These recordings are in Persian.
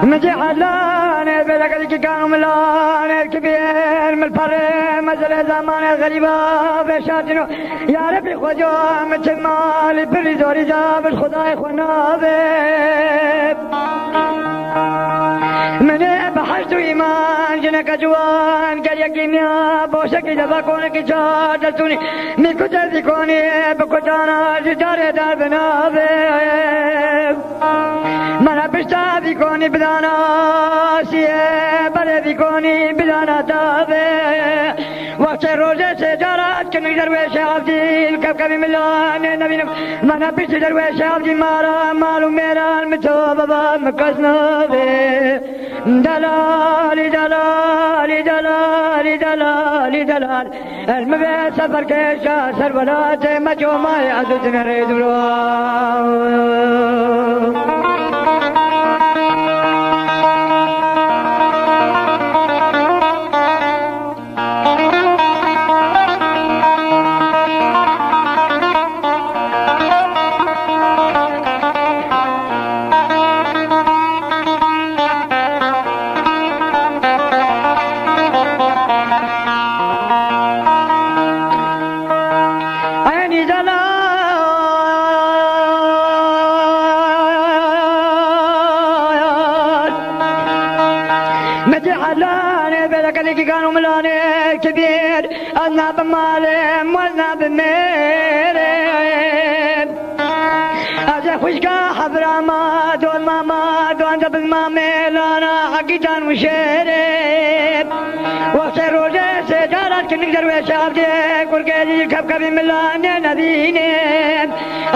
مجعلان بلقد كانوا ملان الكبير من الفر مزل زمان غريبة بشاتنو يا ربي خجوا متمال بريزوري جاب الخداي خنابب من بحث إيمان جنك جوان قال يقينيا بوشك جبا كونك جار جلتوني ميكو جلدي كوني بكتانا جدار دار بنابب منا بشتا بيكوني بدانا سيه بله بيكوني بدانا تابه وقت روزه سجارات كن درويش عبدي الكبكبي ملان نبي منا بشتا درويش عبدي مارا مالو ميران متو بابا مكسنا به دلال دلال دلال دلال دلال المبيت سفر كيشا سربلات مجوما يعزوز نريد كانوا ملاني كبير أنا بمالم وأنا بميرم أجا خوشكا حبرا ما دون ماما دون دبل مامي لانا حقيتان وشيرم وقت روجة سجارات كنك درويش عبدك ورقيدي كبكبي ملاني نبينم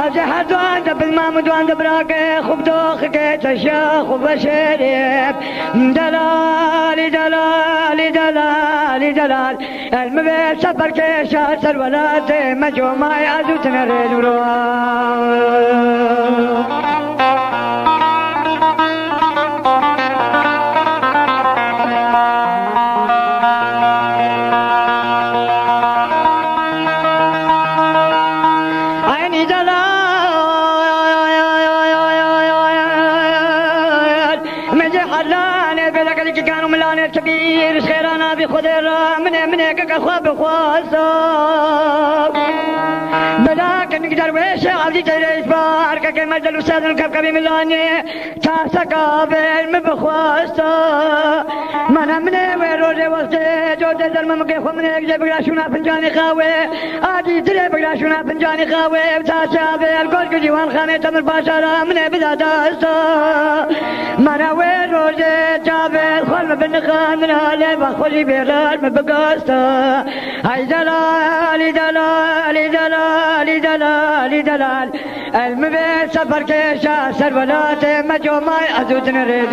أجا حد دون دبل ماما دون دبراك خوب دوخك تشاخ وبشيرم دلالي دلالي دلال دلال المبيت سفر كيشا سرولات مجوما يعزو تنريد عيني دلال مجي حلاني بلقلك كانوا ملاني الكبير خيرانا بخذ من هيك اخواب خواصة بلاك نقدر ويش عبدي تريش بارك كما جلو سادن الكبكبي ملاني تاسا قابل مبخواصة منا من ويروجي وقتي جو دل ممكن خو من هيك بقراشونا فنجاني خاوي آدي تري بقراشونا فنجاني خاوي تاسا بالقول كجيوان خامي تمر باشارة من بدا داستا منا ويروجي جابل خلم بنخان من هالي بخولي بغار مبقاستا هاي دلال دلال دلال دلال دلال المبيت سفر كيشا سرولات مجوما أزود نريد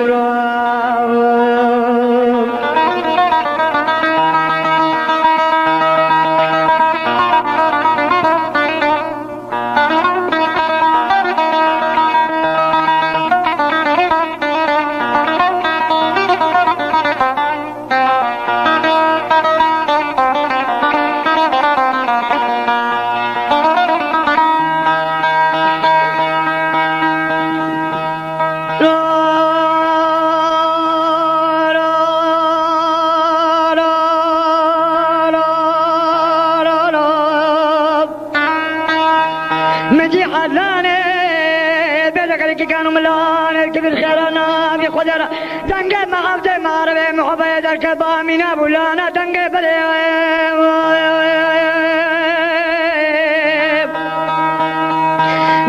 مجي حلاني بلقلك كانوا ملان الكبير خيرانا بخدر دنقى ما عبد ما ربي محبا يدرك بامينا بولانا دنقى بلي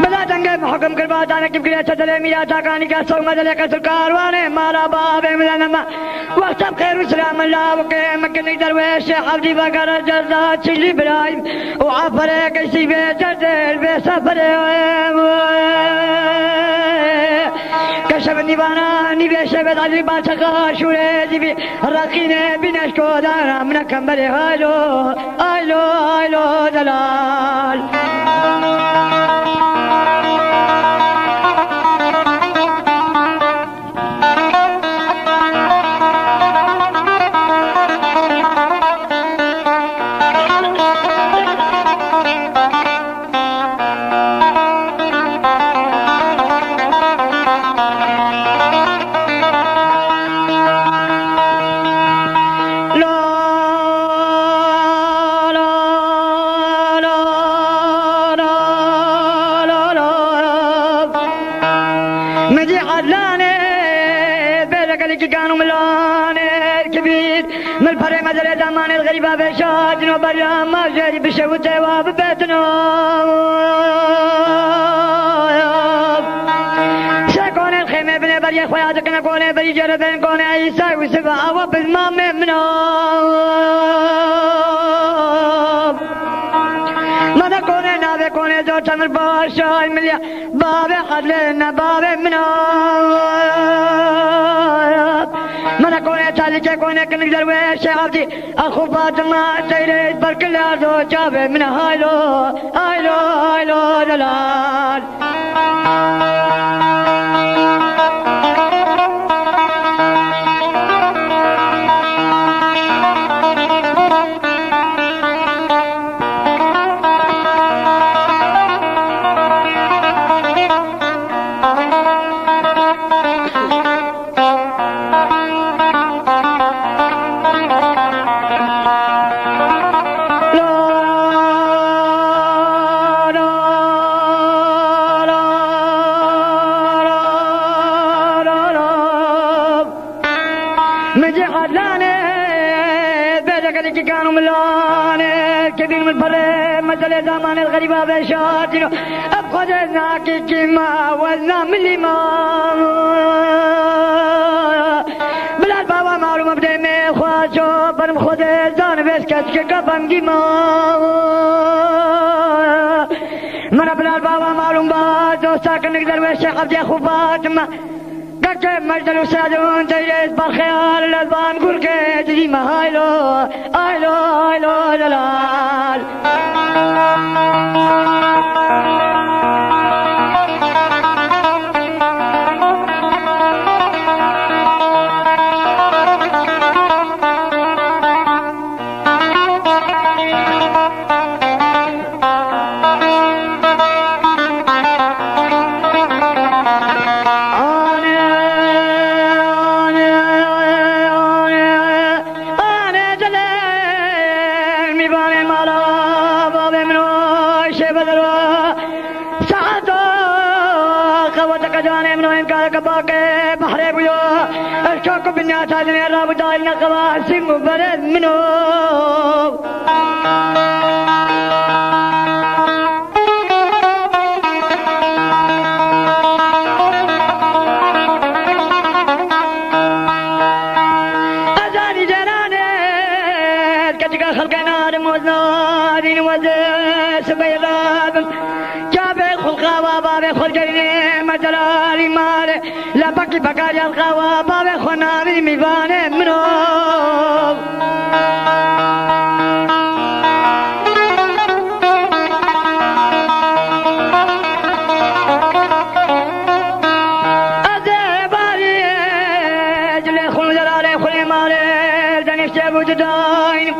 بلا دنقى محكم كرباتانا كيف كريت تدلي تاكاني كسو مدلي كسو كارواني مالا بابي ملانما وقت بخير وسلام الله وقيم كنك درويش عبدي بقر جرزات شجلي برايم وعفرك الشيبة جردل بسفر كشفني بانا نبي شبت علي باشقا شوري جيبي رقيني بنشكو دانا من كمبلي هايلو هايلو هايلو دلال مجي عدلاني بيلك اللي كانوا ملاني الكبير من فري مدري دمان الغريبة بشاجن وبريان ما جري بشوته وببيتنا شكون الخيمة بني بري خوياتك نكوني بري جربين كوني عيسى وسبع وبالمام منا ماذا كوني نابي كوني زور تمر باشاي مليا بابي حدلنا بابي منا ماذا كوني تالي كوني كنك درويش عبدي أخو فاطمة سيريد بركل أرضو جابي من هايلو هايلو هايلو دلال مجي حدلاني بيتك اللي كانوا ملاني كبير من فري مثل زمان الغريبة بشاتنا أبخذنا كيما وزنا من الإمام بلاد بابا معلومة بدي مخواشو برم خودي زان بسكت كقبم جيما من بلاد بابا معلوم بازو ساكن نقدر وشي عبدي أخو فاطمة كيف مجدل وسادون تجلس بالخيال الأذبان قول كي تجي ما هايلو هايلو هايلو دلال باقي بحر بيو الشوك بالناس هذين الراب دايلنا قواسم وبرد منو أزاني جناني كتك خلقنا رموزنا دين وزي سبيلات جابي خلقا وبابي خلقيني مجلالي مالي لا بكي بكاري القوا بابي خنابي ميفاني منو أزيبالي جلي خلو جلالي خلي مالي جاني شيبو جداين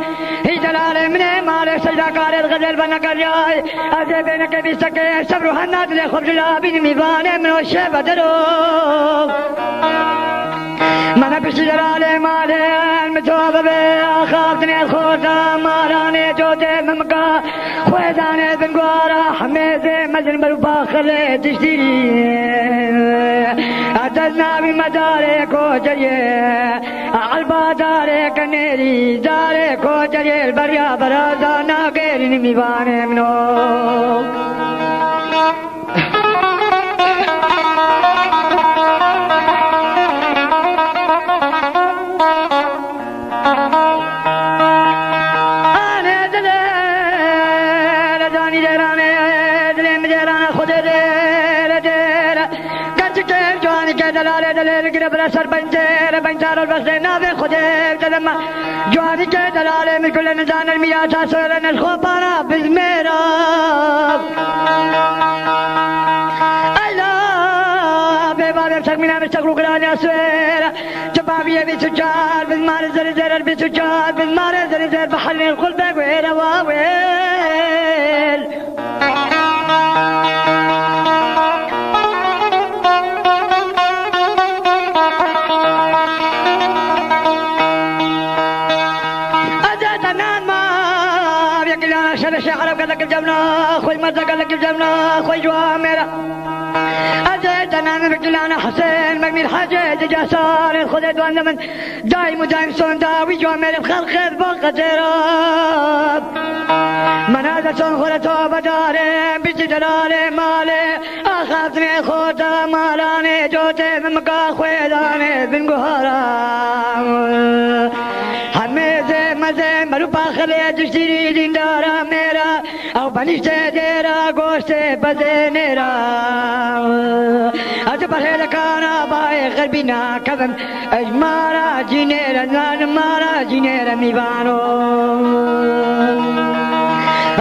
هي جلالي مني مالي سجدا كاري الغزل بنا كرياي أزيبينك بيسكي صبرو هنات لي خبز لابين ميفاني منو شيبا درو من بش جلالي مالي المتوابة بأخافتني الخوزة ماراني جودي ممكا خويداني بنقوارا حميزي مجن بلوبا خلي تشتري أدزنا بمداري كوجري عالباداري كنيري داري كوجري البريا برازا ناقيري ميباني منو بلا سر بنجار البسر نابي خدير تلما جواني كي دلالي من كل نزان المياه تاسولا الخوبانا بزميرا أيلا بيبابي بسك منا مستقلو قراني أسويرا جبابي بسجار بزمار زر بسجار بزمار زر بحلين الخلبك ويرا واويل شعرب قال لك الجبنة خوي مرزق قال لك الجبنة خوي جوامرة أجيت أنا بكلانا حسين مقبل حاجة جسار خذت وانا من دايم ودايم صون داوي جوامل بخلق بوقة راب منازل صون خلتو بداري بيجي دلالي مالي أخذني خوتا مالاني جوتي من مقا خويداني بن قهرا هميزي مزي مرو باخلي تشتري دين دارا ميرا أو بنيشتي ديرا قوشتي بزي نيرا أجبر هيدكانا باي غربينا كذن اجمارا جينيرا نان مارا جينيرا ميبانو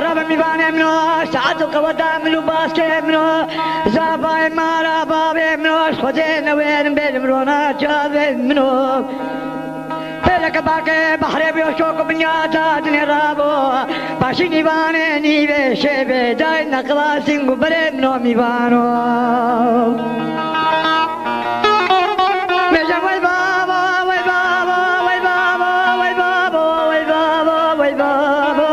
رب ميباني منو ساعت القوة منو باسكي منو زاباي مارا بابي منو خدين وين بيدمرونا جاذي منو لك باقي بحري بيوشوك بنياتا دني رابو باشي نيباني نيبي شيبي داي نقلا سنگو بري منو ميبانو ميجا وي بابا وي بابا وي بابا وي بابا وي بابا وي بابا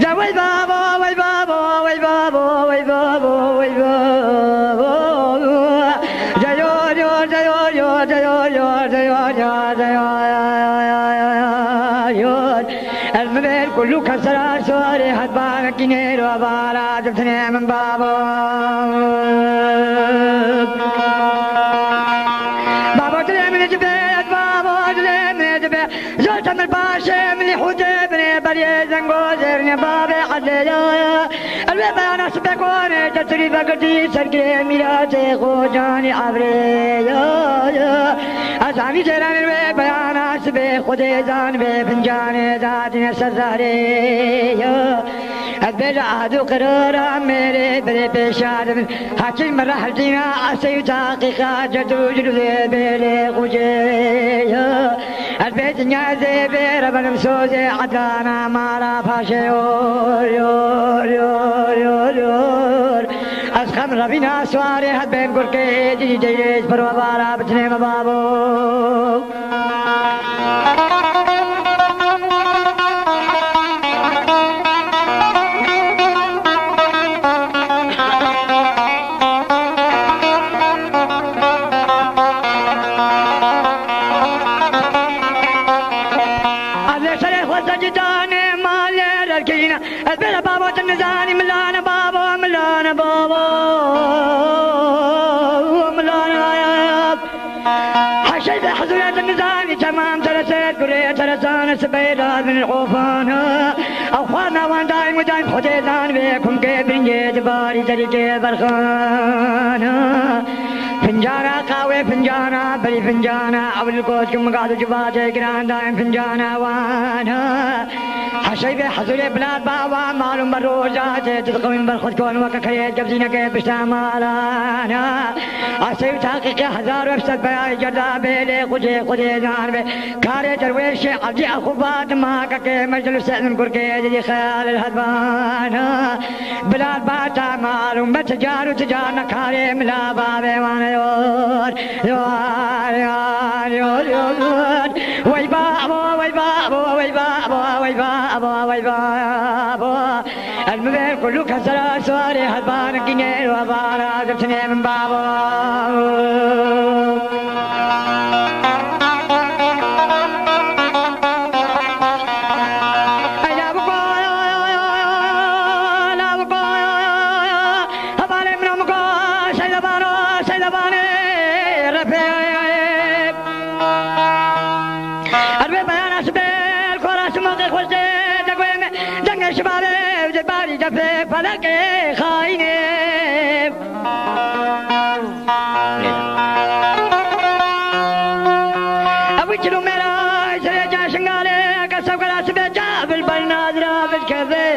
جا وي بابا وي بابا وي بابا وي بابا وي بابا جايو جايو جايو جايو جايو جايو المبيل كله كسرار سواري حد بارك كنير وبارا جبتني من بابا بابا تلي من جبيت بابا تلي من جبيت زلت من الباشا من حجبني بري زنقو زرني بابي حديا البيبا انا سبكوني تسري بقتي سرقي ميلاتي خوجاني عبري أسامي جيران البيبا انا سبي خدي زان بي فنجاني ذاتي سرزاري البيجا عهدو قرارا ميري بري بيشاد حكيم من رحلتنا عسي تحقيقا جدو جدو ذي بيلي خوجي البيت نيازي بيرا بنمسوزي عدانا مارا فاشي يور يور يور يور يور أسخم ربنا سواري حد بين قرقي جي جيش بروا بارا بتني مبابو البلا بابا تنزاني ملانا بابا ملانا بابا ملانا حشيت حزونات النزاني تمام ترسيت قرية ترسانة سبيلات من العوفانة أخوانا وان دايم ودايم خديزان بيكم كيبرين جباري تريكي برخانة فنجانا قاوي فنجانا بري فنجانا أول القوت كم قادوا جباتي قران دايم فنجانا وانا حشيبي حزولي بلاد بابا معلوم بروجات تتقوين بالخد كون وكا كريت قبزينا كيف بشتامالانا عسيب تحقيقي هزار وفسد بياي جردا بيلي خجي خجي زان بي كاري ترويشي عبدي أخوبات ماكا كي مجلو سعلم كوركي دي خيال الهدبانا بلاد باتا معلوم بتجار وتجارنا كاري ملا بابي وانا يور يور يور يور يور وي بابا وي بابا وي بابا وي بابا وي بابا المبيل كله كسر سواري هدبان كينير وبارا جبتني من بابا شبابي جباري جفي فلكي خايني أبو كيلو ميرا سريجا شنغالي قصب قلاس بيجا بالبرنادرة بالكذي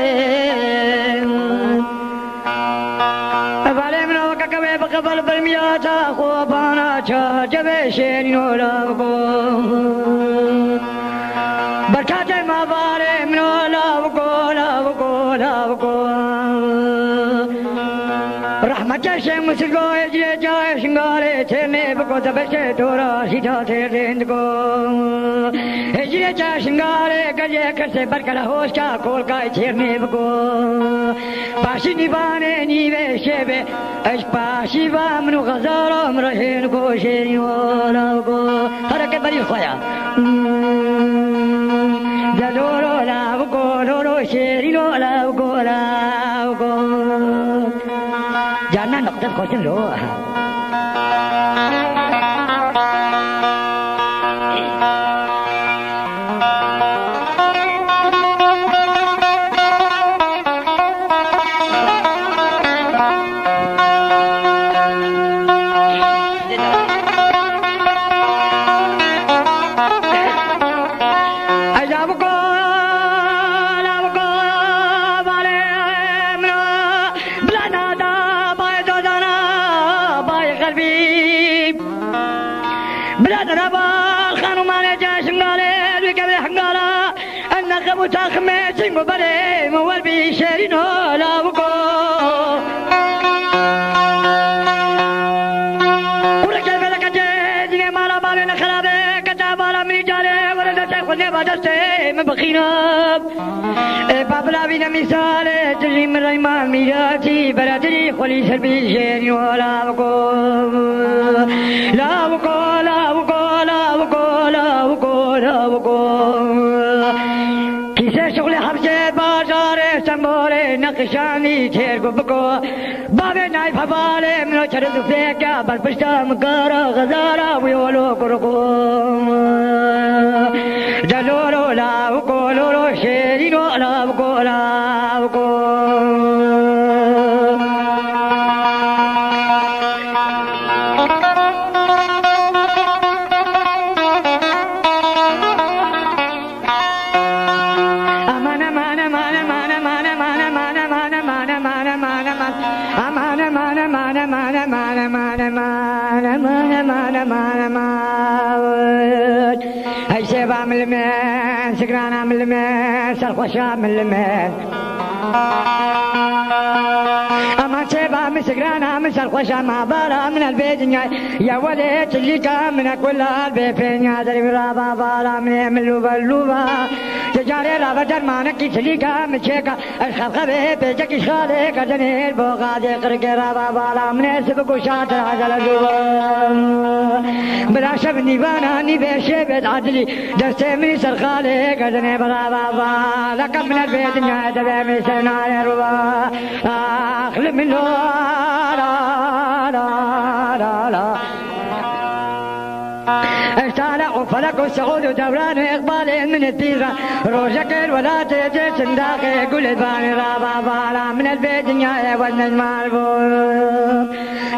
أفالي منو كاكوي بقبل بالمياتا خوبانا شا جبي شيني نورا بكو بركاتي ما فالي منو رحمة الشيخ مسلقو يجري جاي شنغالي تيمي بكو को दबे तोरा सीधा थे रेंद को हिजरे चा शिंगारे गजे करसे बरकला होश का कोल का छेरने को पाशी निबाने नीवे शेबे अश पाशी वामनु गजारो मरहेन को शेरी वाला को हरकत बड़ी खोया जलोरो लाव को लोरो शेरी लो लाव को जानना नक्शा क्वेश्चन लो متاخمة سنقو بري موال بيشارينو لاوكو ورجال بلك جيني مالا بالي نخرابي كتابالا مني جاري ورد تاخذني بادستي من بخيناب بابلا بينا مثال تجي من ريمان ميراتي برادري خولي سربي شيرينو لاوكو لاوكو لاوكو لاوكو لاوكو لاوكو شغل حبسه بازار سنبوله نقشانی تیر کو بکو بابه نایف حواله منو چرد فیکا بل پشتا مکارا غزارا ویولو کرکو جلولو لاو کو لولو شیرینو لاو کو لاو کو هاي شباب من المين سكرانا من المين سرخوشا من المين أما شباب من سكرانا من سرخوشا ما بارا من البيت يا ولد اللي كان من كل البيت فين يا دري رابا بارا من اللوبا اللوبا تجاري رابا درمانك اللي كان من شيكا الخبخبي بيجك شالي كجني البوغادي قرق رابا بارا من سبكو شاطر هذا اللوبا بلا شب نيبانا نيبشي بيت عدلي دستي من سرخالي كجني برابا بارا لك من البيت يا دبي من سنايا ربا أخلي من لا لا لا لا اشتعلوا فلكوا السعود ودوران إقبال من التيرة روجك ولا تجي سنداقي كل الباني رابا بالا من البيت نهاية والنجم البوم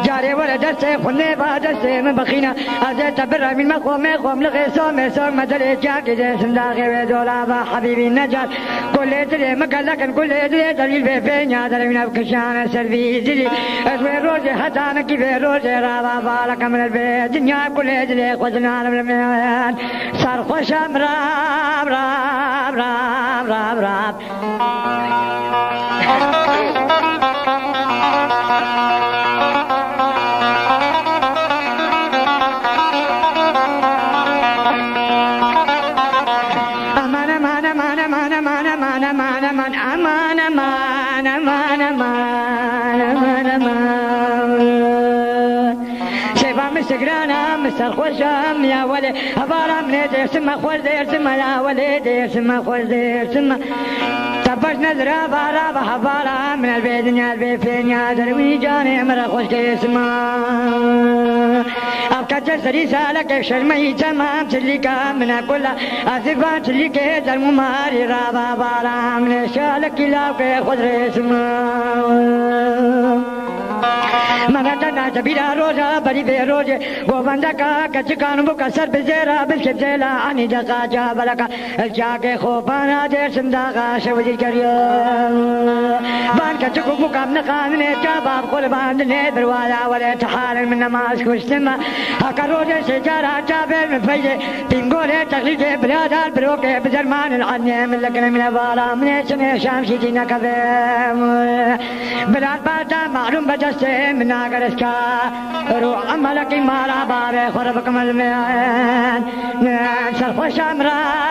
جاري ولا درسي خلني بادرسي من بخينا أزيت برا من مخوم لغيصوم يسوم مدري جاكي جي سنداقي ودولابا حبيبي النجار كل دلي مقلقن كل دلي دليل بيفين يا دلي من أبكشان سلفي دلي أسوي روجي حتانا كيف روجي رابا بالا من البيت نهاية كل دلي خزنا الملميان صار خوشم راب راب راب راب راب أمان أمان أمان أمان أمان أمان أمان أمان أمان أمان أمان أمان أمان أمان مستقرانا مستر خوشم يا ولي هبارا من يدي سما خوش دير سما يا ولي دير سما خوش دير سما تبش نظرة بارا بحبارا من البيت يا البيت فين يا دروي جاني مرا خوش دير سما أبكى جسري سالك شرمي تمام تلقى من كل أسفان تلقى المماري رابا بارا من شالك لاوك خضر سما مغتنا جبيرا روجا بري بيروجي गोबंदा का कचकान बुका सर बेजेरा बिल्के जेला आनी जगा जा बलका जाके खोपाना जे संदा का शवजी करियो बान का चुकु बुका नकान ने जा बाप कोल बांध ने दरवाजा वाले ठहार में नमाज खुशमा हकरो जे से जरा चाबे में फैजे तिंगो रे तकलीफ बरादर ब्रो के बजरमान العنيه من لكن من बाला من शने शाम सी ना कबे बरात बाता मालूम बजसे من ناقرشكا روح عملك مارا بابي خربك ملمين شرف شمرا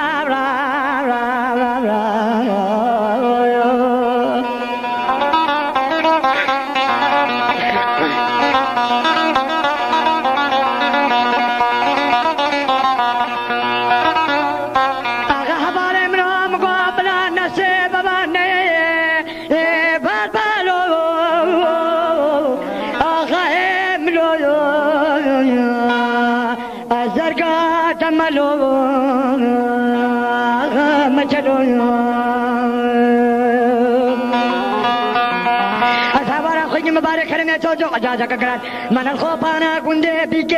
مبارك كرم يا جوجو أجازك كرات من الخوفانا كنت بيكي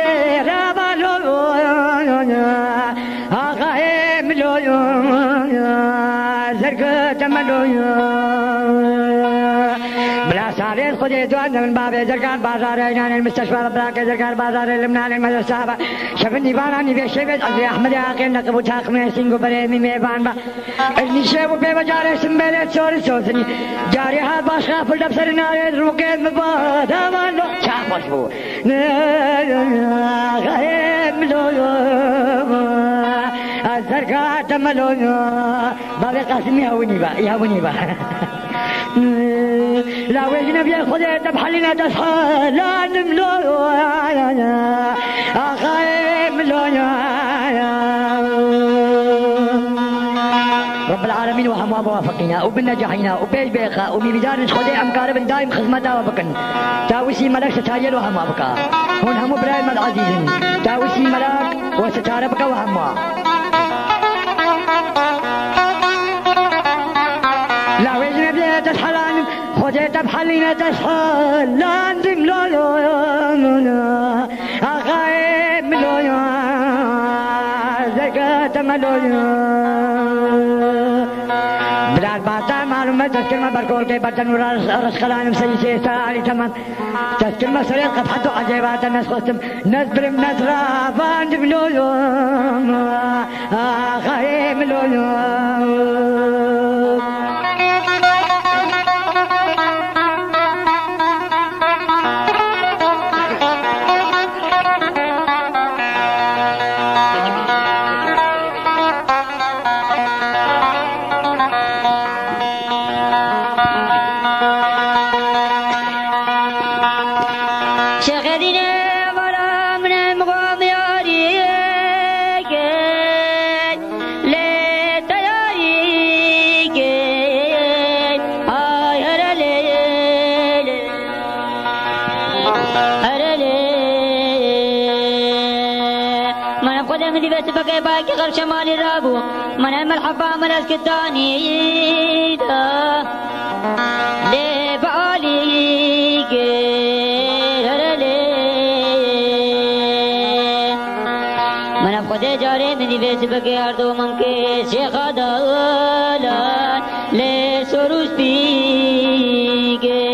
رابالو آخاهم لو زرق تملو بلا ساري خدي دوان من باب زرقان بازار عينان المستشفى براك زرقان بازار المنان المدرسة شفني باراني في شبت أزي أحمد عاقل نقبو تاقمي سنگو بريمي ميبان با ارني شبو بيبجاري سنبالي سوري سوسني جاري هاد باش غافل دبسر ناري روكيت مباد هوانو شاق بشبو غايب لو الزرقاء تملو بابي قاسم يهوني با لا وجنا بيا خذ تبحلنا تصحى لا نملو غايب لو رب العالمين وهم موافقنا وبالنجاحنا وبيج بيخا وميزان خدي امكار بن دائم خدمتها وبكن تاوسي ملك ستاجر وهم ابكا هون هم ابراهيم العزيز تاوسي ملك وستار بك وهم لا وجنا بيا تسحلان خدي تبحلنا تسحل لا نزم لو غايب لو زكاة ملو بلاد باتا معلومة تذكر ما بركول كي برتن ورس خلانم سيسي ساري تمام تذكر ما سريت قد حدو عجيبات الناس خستم نزبرم نزرا باندم لولو خايم لولو باقي غير شمال الرابو من الملحفة من الاسكتاني لي بالي من ابخدي جاري من دي بيس بقي اردو ممكن شيخ دالا لي سروس بيجي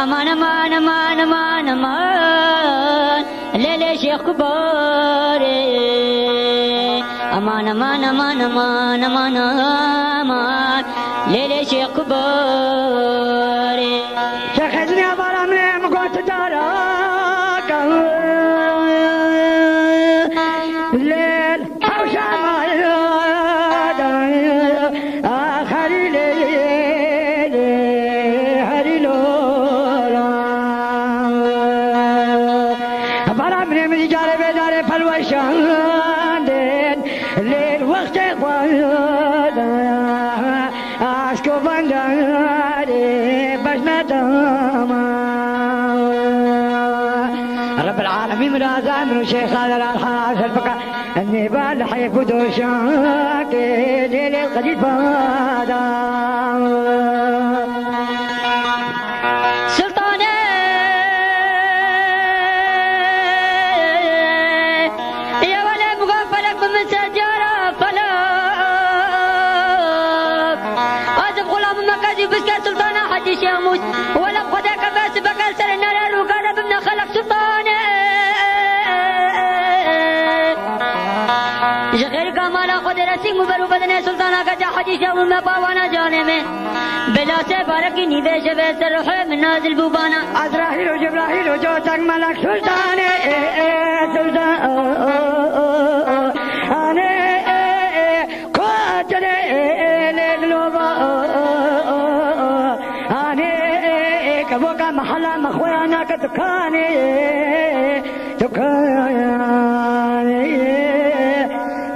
امان امان امان امان امان لي شيخ كباري امان امان امان امان امان امان ليلي شيخ كباري شيخ يا برا من مقوت دارك الليل حوشام اخر ليل هري لولا برا من جاري بداري فلوشان رب العالمين مرازا من شيخ هذا الحاج البقاء النبال حيف دوشاك ليل القديد فادا سلطاني يا ولا مغفلك من سجارة فلك أزف غلام مكازي بسكة سلطانة حجي شاموس ولا بخدك بس بقل سرنا للوقارة بمنا خلق سلطاني غير كمال मोहम्मद रसी मुबरू बदने सुल्ताना का हाजी शाह में पावाना जाने में बिला से बारकी निवेश वैसे रोहे में नाजिल बुबाना अजराहिल जिब्राहिल जो तक मलक सुल्तान सुल्तान आने खोजने ले लो आने कबो का महला मखवाना का दुकाने दुकाने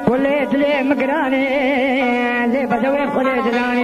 पुले दिले मगराने ले बजवे पुले दिलाने